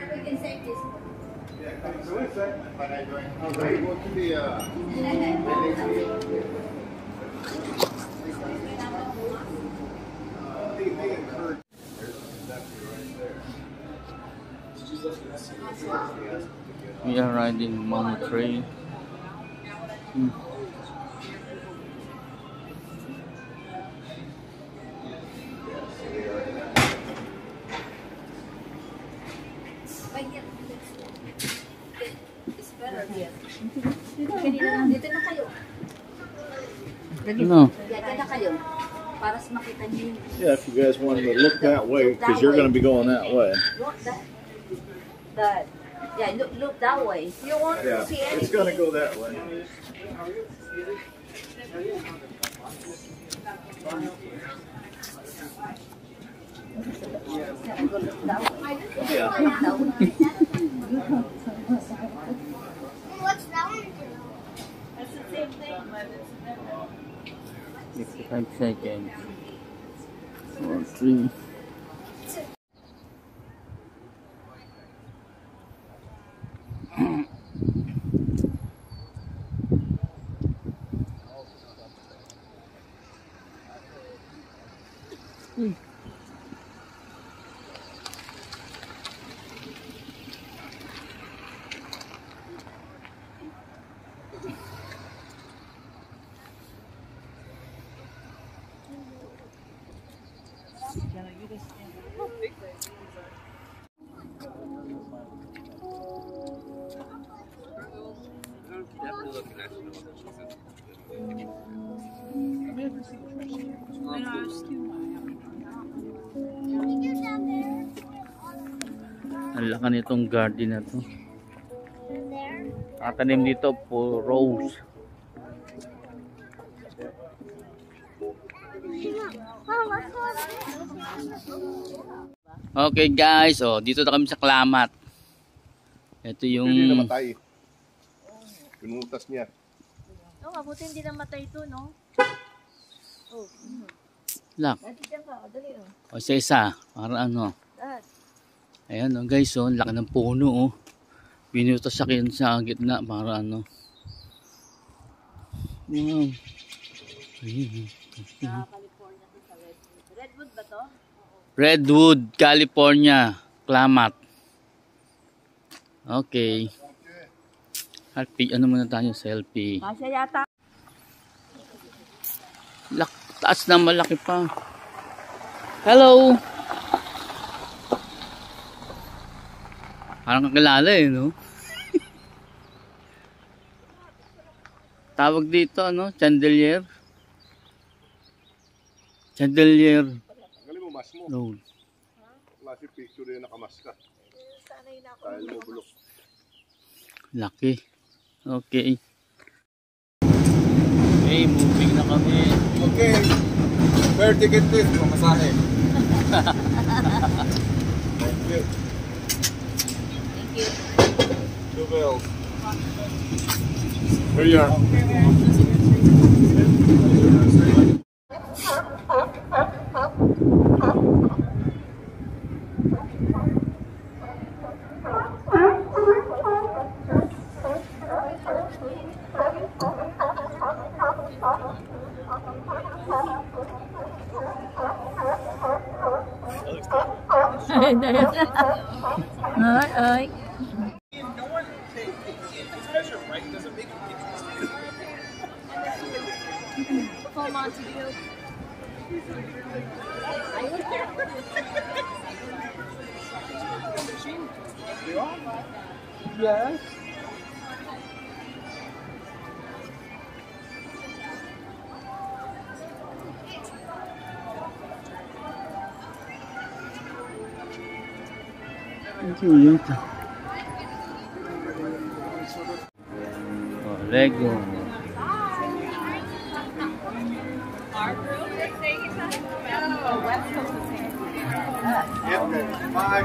We can save this. We are riding Mount Train. It's better here. Dito na kayo. No. Dito na kayo. Para sa makita niyo. Yeah, if you guys wanted to look that way, because you're going to be going that way. Look that. Yeah, look that way. You want to see anything? It's going to go that way. Yeah. What's that one do? That's the same thing, but it's 55 seconds. 4, 3. Ang laki nitong garden na to. Nakatanim dito po rose. Okay guys, dito na kami sa Klamat. Ito yung Hindi namatay. Pinutas niya. No, mabuti hindi namatay ito, no? Oh. lak. Dati dyan ka, dali oh. O isa-isa, para ano. Dad. Ayan guys, laki ng puno Binutas sa akin sa gitna para ano. Wow. Ayun. Sa California to sa Redwood. Redwood ba to? Redwood, California, Klamat. Okay. Selfie, ano muna tayo, selfie. Kasya yata. Taas na malaki pa. Hello. Parang kakilala no? Tawag dito, ano? Chandelier. Chandelier Galing mo, mas mo. Road. Wala si picture yung nakamas ka. Sanay na ako. Dahil mo bulok. Laki. Okay. Okay, moving na kami. Okay. Fair ticket this. Pamasahe. Thank you. Thank you. 2 bills. Here you are. Ay. Full Monty View. Yes. Lego. Yep. Bye.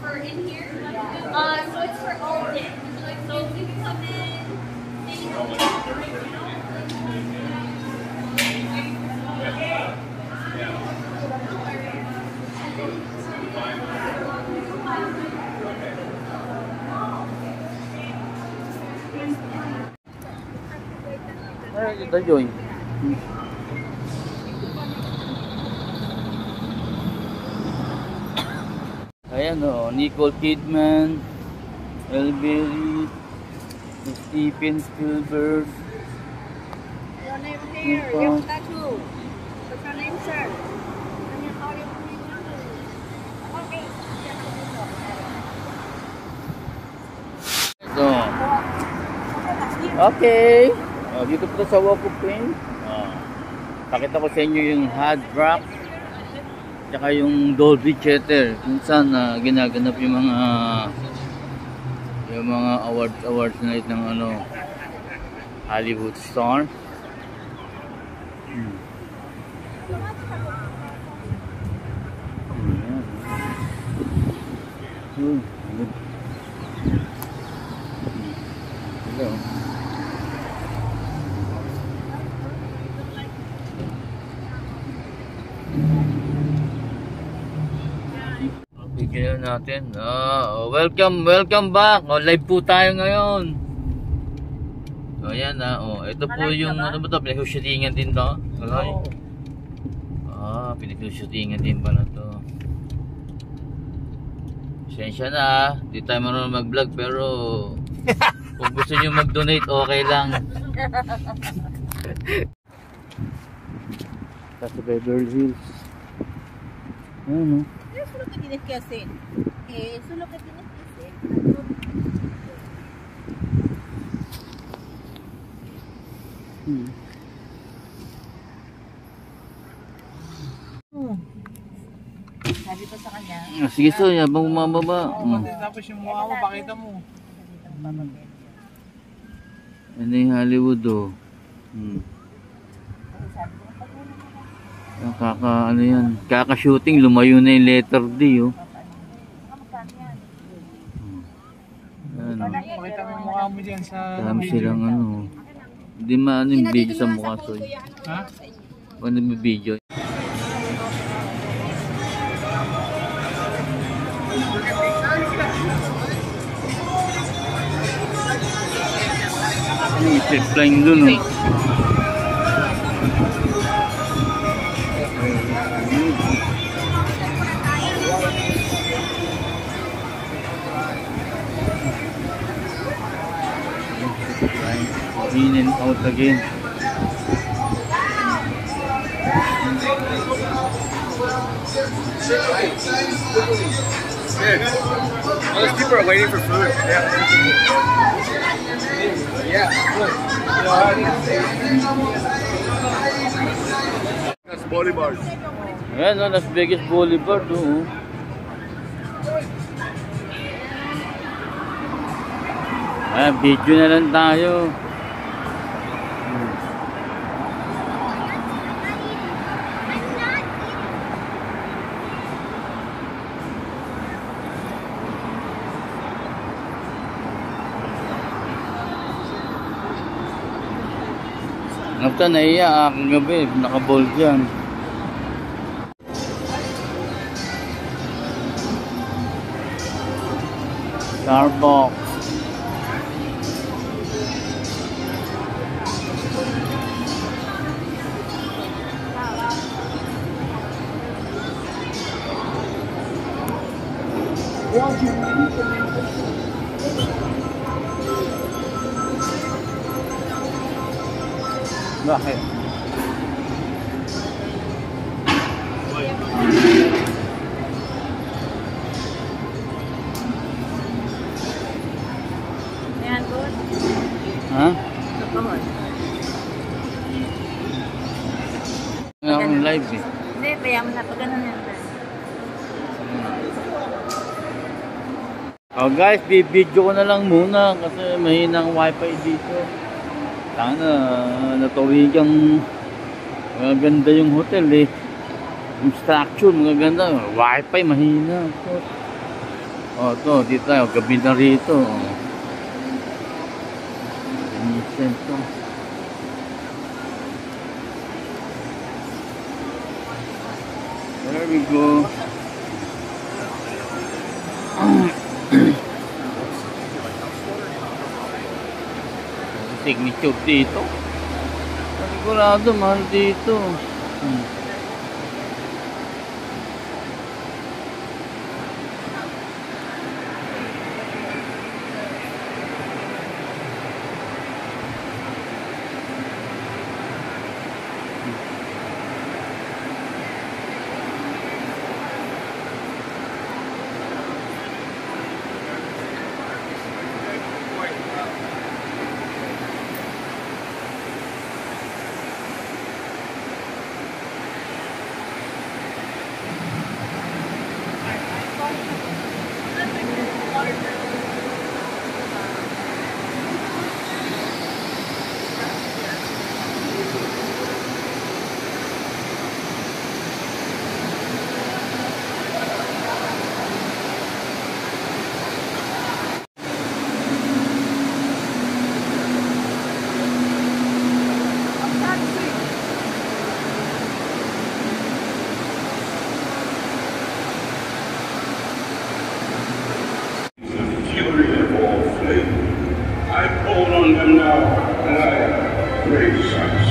For in here? So it's for all day. So you can come in. Ay, kita Joy. Ayan o, Nicole Kidman, Elle Berry, Steven Spielberg. Your name here. Opa. Your tattoo. What's your name, sir? And you call your name. Okay. Ito. Okay. Dito po sa Walk of Fame. Pakita ko sa inyo yung Hard Rock. Tsaka yung Dolby Theater. Minsan ginaganap yung mga awards night ng Hollywood star. Hello. Bigyan natin. Welcome back. Live po tayo ngayon. So ayan ito po yung ano ba to, pinag-shootingan din to. Okay. Pinag-shootingan din pala to. Pasensya na, di tayo marunong mag-vlog pero kung gusto niyo mag-donate, okay lang. Sa Beverly Hills. Ayan Eso es lo que tienes que hacer. Eso es lo que tienes que hacer. Sabi ko sa kanya. Sige so, habang bumababa. Tapos yung mukha mo, pakita mo. Ano yung Hollywood Kaka-shooting, lumayo na yung letter D Pakita mo yung mukha mo dyan sa... Dami silang hindi maano yung video sa mukha so. Ha? Ano yung video? May flying dun in and out again. Those people are waiting for food. Yeah. That's Boulevard. Ayan Las Vegas Boulevard video na lang tayo. After naiya kagabi, naka-ball dyan. Starbucks. Bakit? Ayan, good. Ha? Kapahon. Nga akong live eh. Hindi, kaya mo na pag ganun yan. Oh guys, bibidyo ko na lang muna kasi mahinang wifi dito. Sana natuwigang maganda yung hotel eh. Yung structure magaganda, wifi mahina. Oh, to dito tayo, gabi na rito. Vincent to. There we go. Signature dito. Sigurado mahal dito. I call on them now, and I praise us.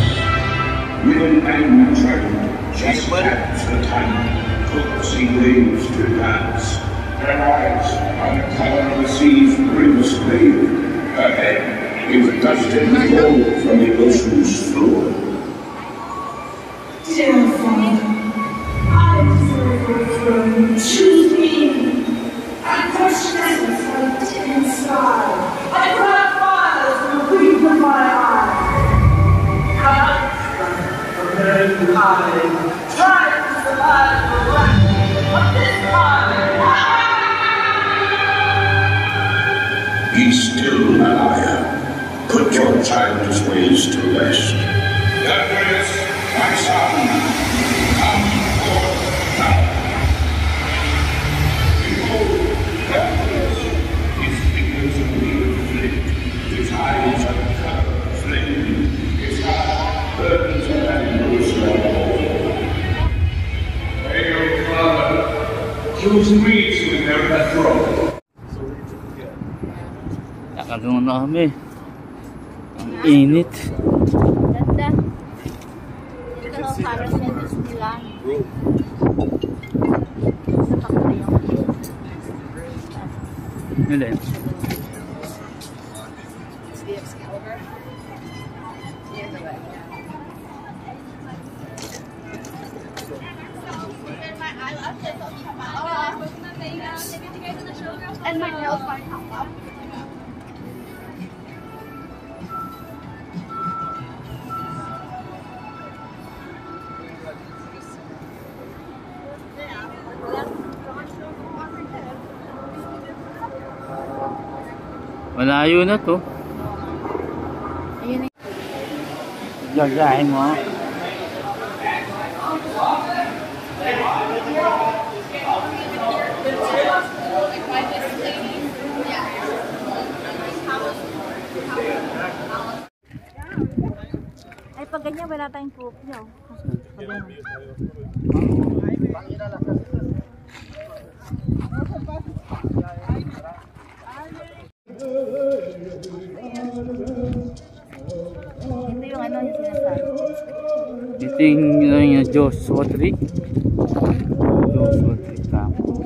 With an angry triumph, she snaps the time, coaxing waves to advance. Her eyes are the color of the sea's grimmest wave. Her head is dusted with gold from the ocean's floor. Dear Father, I deserve your throne. Choose me. I crush deserts like tin sky. I cry fires and weep with my eyes. God, from very high, trying to survive the life of this time. Be still, Malaya. Put your childish ways to rest. Darius, my son, come forth now. Behold, Darius, his fingers are weird flint, his eyes are color flame, his heart burns and knows no more. Hail, Father, choose me to inherit the throne. Nakadungan na kami. Ang init. Ganda. Ito ang para sa Disneyland. Sa Pacquiao. Hindi. It's the Excalibur. Near the way. And my nails might come up. Malayo na to. Ayun na. Gagahin mo. Ay, pag ganyan, wala tayong kopya. Pag ganyan. Ito yung ano yung sinasabi. Ito yung Joshua Tree. Joshua Tree Campus.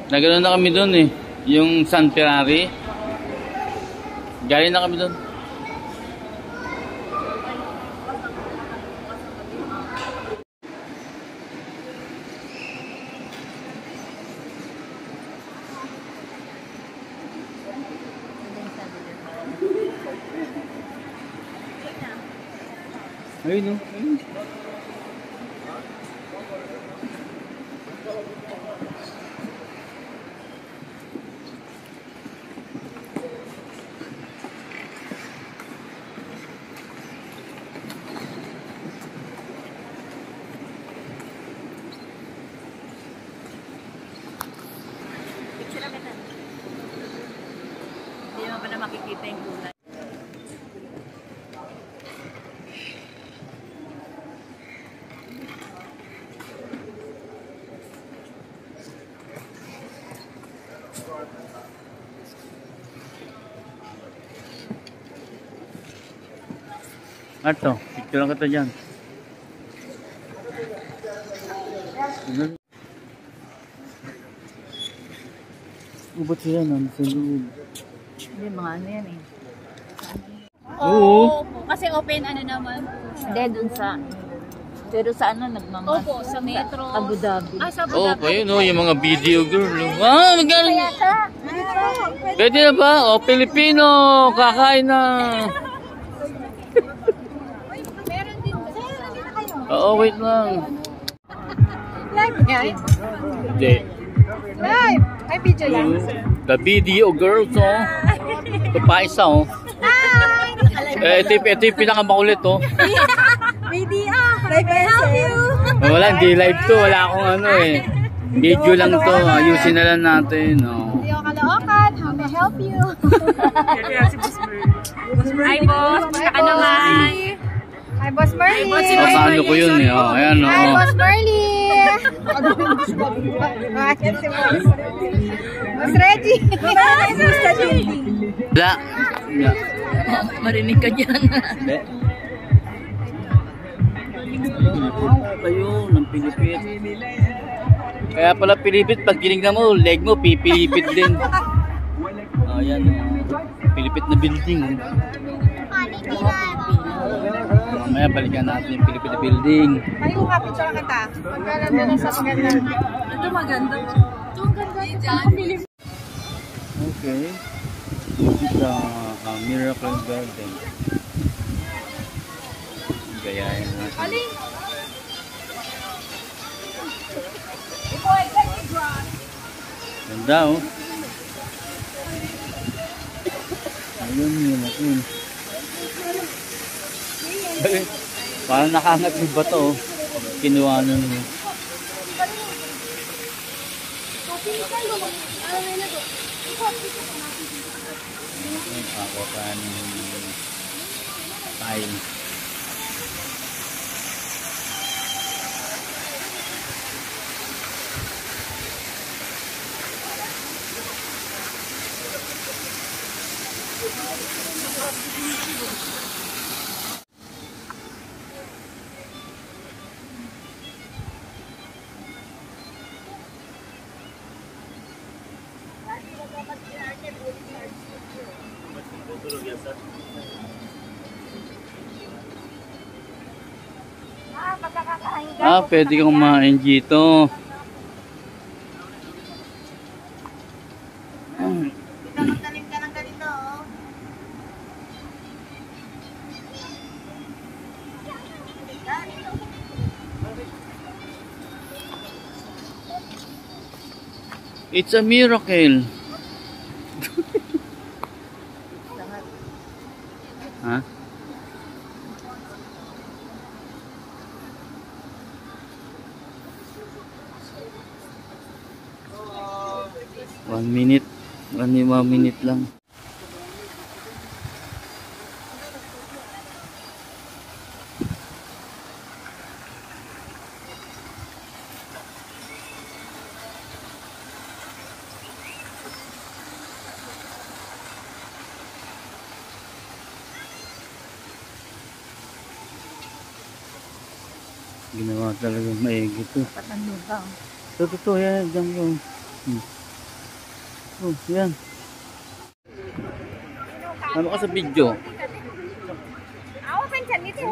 Nagano na kami doon eh. Yung San Ferrari. Galing na kami doon. Ayun o. Ayun. Hindi naman pa na makikita yung kulay. Ato, picture lang kita dyan. Ba't sila nandun sa loob? Hindi, mga ano yan eh. Oo. Kasi open ano naman. Hindi, dun sa... Pero sa ano, nagmamahal? Opo, sa metro. Abu Dhabi. Ah, sa Abu Oo, Dhabi. ayun o, yung mga video girl. Ah, magkano? Pwede na ba? O, Pilipino, kakain na. Meron din. Meron din na kayo. Oo, wait lang. Live guys. Hindi. Live. Ay, video lang. The video girls, oh. Ito pa isa, oh. Hi! Ito yung pinakamakulit, oh. Video. Live I help you. Wala, hindi live to. Wala akong ano, eh. Video lang to. Ayusin na lang natin, oh. Video kalookan. How may I help you? Hi, boss. Baka naman. Hi, Boss Marley. Paano ko yun, eh. Oh, ayan, oh. Hi, Boss Marley. Boss Reggie. Hi, Boss Reggie. Wala. Wala. Marinig ka dyan. Hindi. Kayo ng Pilipit. Kaya pala Pilipit, pag tinignan mo, leg mo, pipilipit din. Oh, ayan. Pilipit na building. Mamaya balikan natin yung Pilipit na building. Kayo nga, picture kita. Maganda na sa maganda. Ito maganda. Ito ang ganda. Okay. This is the Miracle Garden. Gayahin natin. Aling. Ganda, oh. Ayun yun, ayun. Parang nakangat yung bato, oh. Kinuhanan mo. Ako pa ng tile. Ah, pwede kang kumain dito. Magtanim ka ng ganito, oh. It's a miracle. Ha? One minute lang. Ginawa talaga maigi ito. Patando ka. Totoo yan, dyan yung Oh, yan. Ano ka sa video? आओ पेन चलनी थी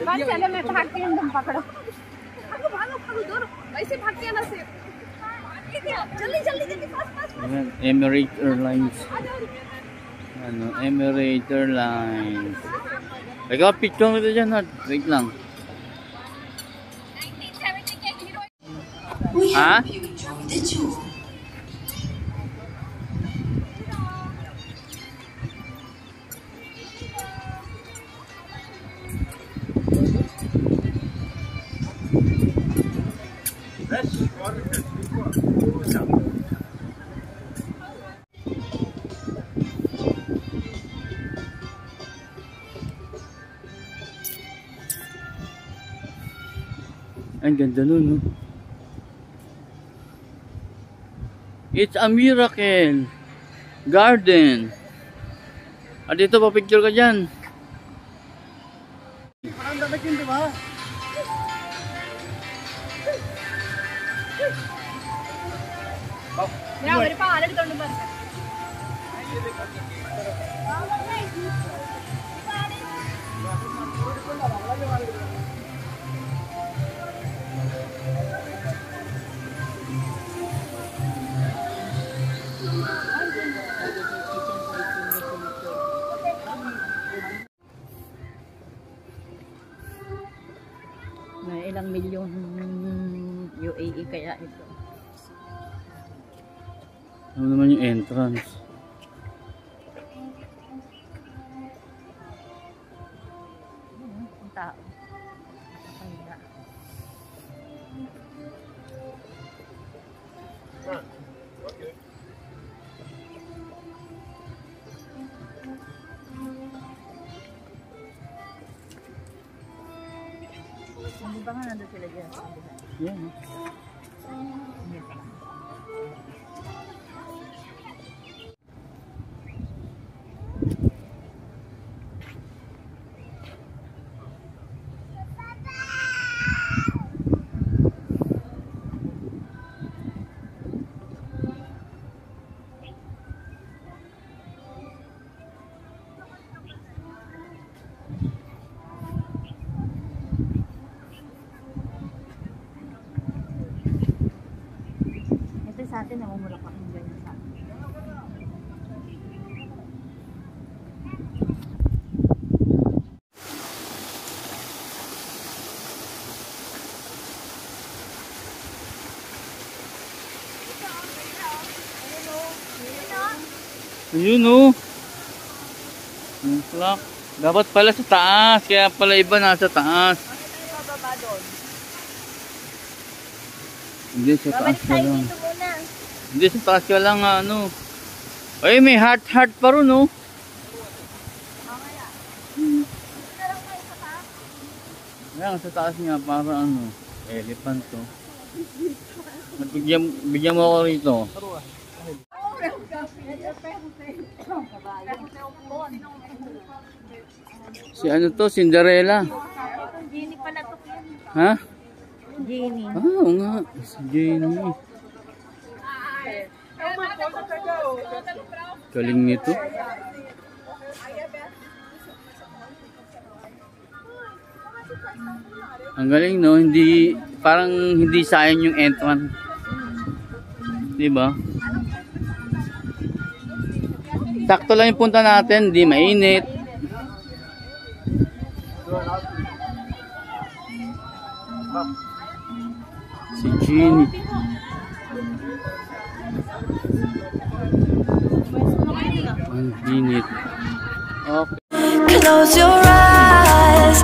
बस चलो मैं भागती हूँ तुम पकड़ो भागो भागो भागो दूर वैसे भागती है ना से जल्दी जल्दी जल्दी fast fast Ayan, Emirates Airlines. Ano, Emirates Airlines. Ikaw, picture nito dyan ha. Wait lang. We Huh? hope you enjoy the tour. Ang ganda nun, no? It's a miracle garden. At dito pa picture ka dyan. Parang dapat yun, di ba? ഞാൻ ഒരു പാലെടുത്തോണ്ട് പറഞ്ഞു Na ilang milyon UAE kaya ito. Ano naman yung entrance? Ang tao. Kaya. Hindi ba nga nandun sila dyan? Yan. Ito sa atin, namumulak ako ng ganyan sa atin. Ayun, oh. Yung clock. Dapat pala sa taas. Kaya pala iba nasa taas. Hindi sa taas ka lang. Hindi sa taas ka lang ano. Ay, may heart pa ron, oh. Yan, sa taas nga para ano. Elephant to. Bigyan mo ako rito. Si ano to? Cinderella. Genie pala to. Ha? Genie. Ah, oo nga. Si Jenny. Galing nito. Ang galing, no? Hindi, parang hindi sayang yung entrance. Diba? Sakto lang yung punta natin. Hindi mainit. Si Jeannie. Ang init. Okay. Close your eyes